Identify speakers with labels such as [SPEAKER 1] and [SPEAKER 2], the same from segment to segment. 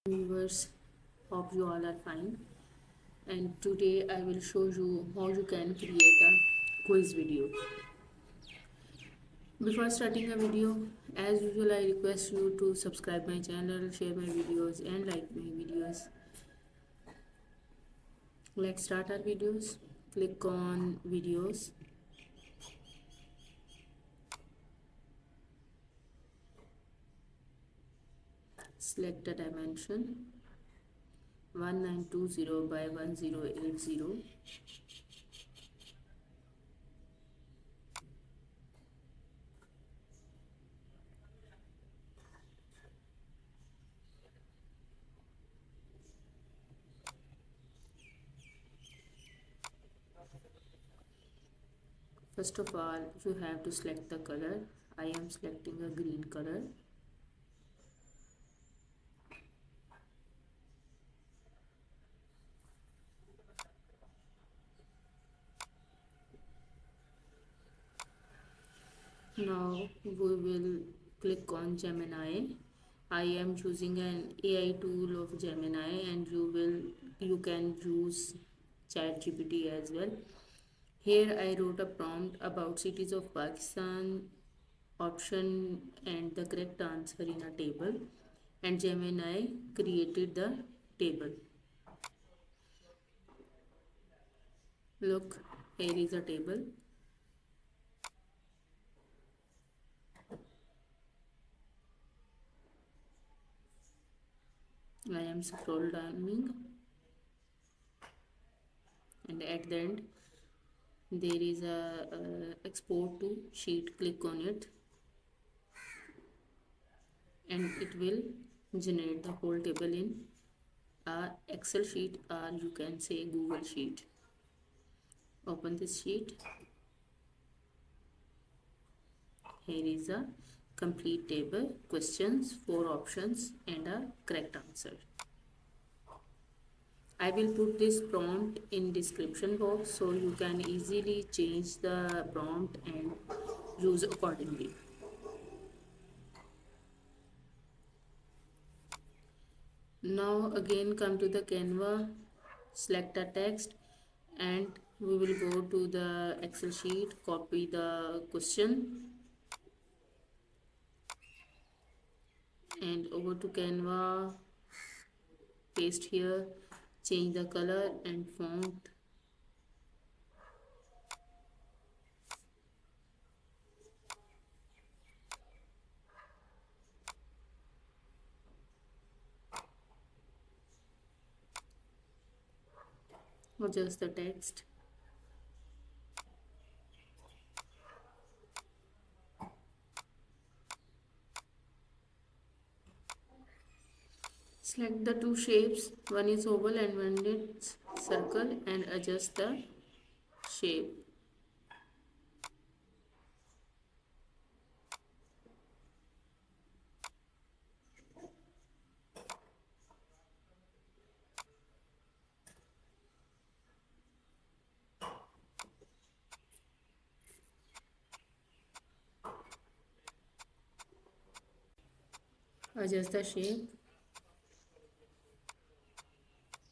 [SPEAKER 1] Viewers, hope you all are fine. And today I will show you how you can create a quiz video. Before starting a video, as usual, I request you to subscribe my channel, share my videos, and like my videos. Let's start our videos. Click on videos. Select a dimension 1920 by 1080. First of all, you have to select the color. I am selecting a green color. Now we will click on Gemini. I am choosing an AI tool of Gemini, and you can use ChatGPT as well. Here I wrote a prompt about cities of Pakistan option and the correct answer in a table, and Gemini created the table. Look, here is a table. I am scroll downing, and at the end there is a export to sheet. Click on it and it will generate the whole table in a Excel sheet, or you can say Google sheet. Open this sheet. Here is a complete table, questions, 4 options and a correct answer. I will put this prompt in description box so you can easily change the prompt and use accordingly. Now again come to the Canva, select a text, and we will go to the Excel sheet, copy the question and over to Canva, paste here, change the color and font. Adjust the text. Select the two shapes, one is oval and one is circle, and adjust the shape. Adjust the shape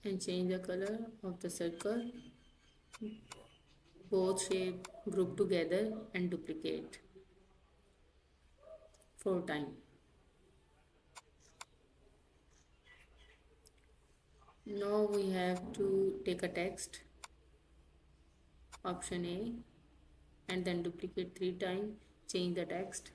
[SPEAKER 1] and change the color of the circle. Both shape group together and duplicate 4 times. Now we have to take a text, option A, and then duplicate 3 times, change the text.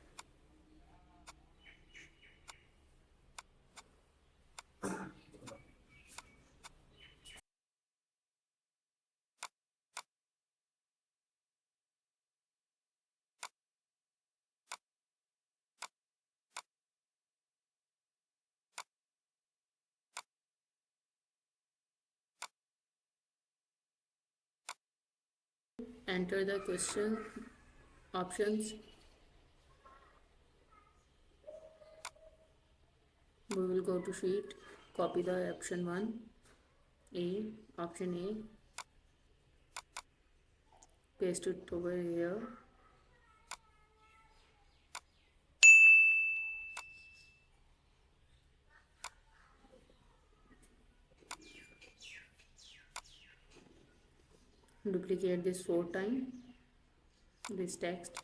[SPEAKER 1] Enter the question options. We will go to sheet, copy the option 1, A, option A, paste it over here. Duplicate this 4 times, this text.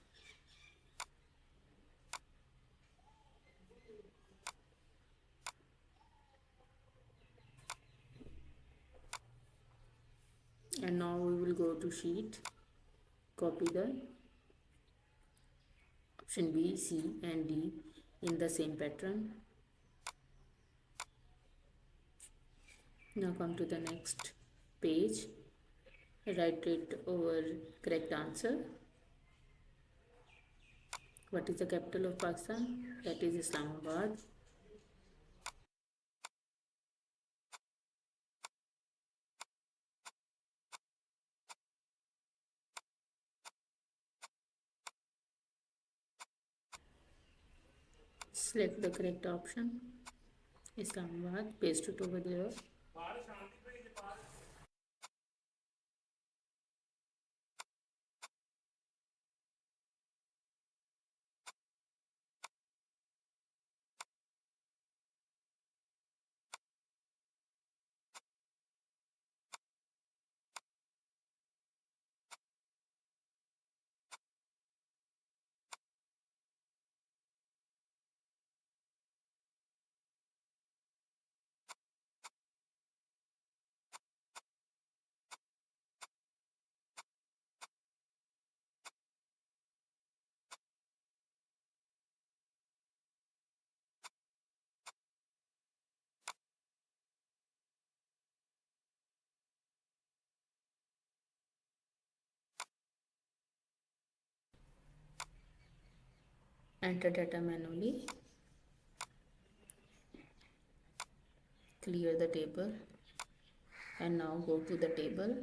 [SPEAKER 1] And now we will go to sheet, copy the option B, C and D in the same pattern. Now come to the next page, write it over correct answer. What is the capital of Pakistan? That is Islamabad. Select the correct option, Islamabad, paste it over there. Enter data manually, clear the table, and now go to the table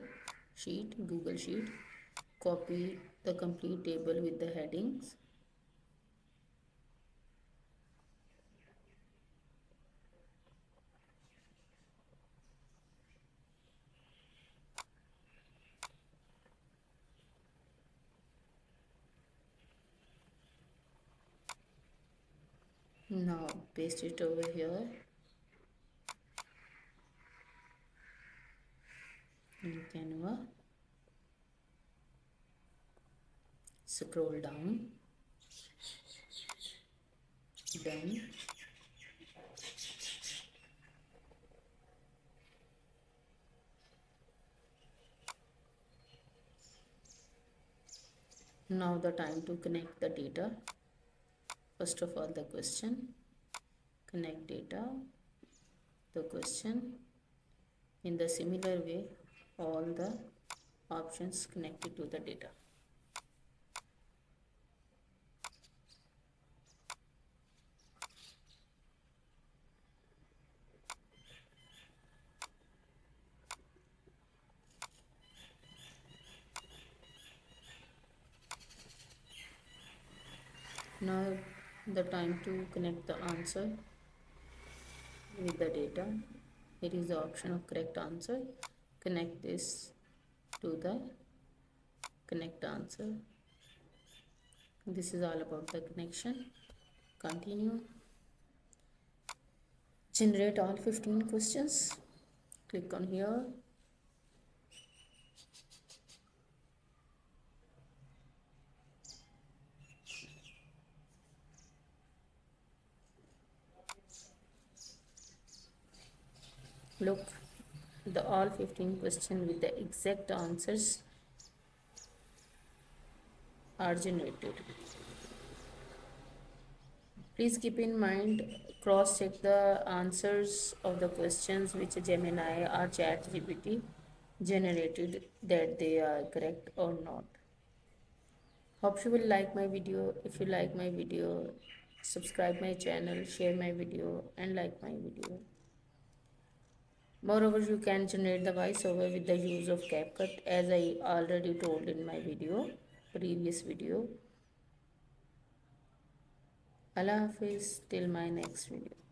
[SPEAKER 1] sheet, Google Sheet, copy the complete table with the headings. Now paste it over here in Canva. Scroll down, done. Now the time to connect the data. First of all, the question, connect data, the question. In the similar way, all the options connected to the data. Now the time to connect the answer with the data. Here is the option of correct answer. Connect this to the connect answer. This is all about the connection. Continue. Generate all 15 questions. Click on here. Look, the all 15 questions with the exact answers are generated. Please keep in mind, cross check the answers of the questions which Gemini or ChatGPT generated, that they are correct or not. Hope you will like my video. If you like my video, subscribe my channel, share my video and like my video. Moreover, you can generate the voiceover with the use of Capcut, as I already told in my previous video. Allah Hafiz, till my next video.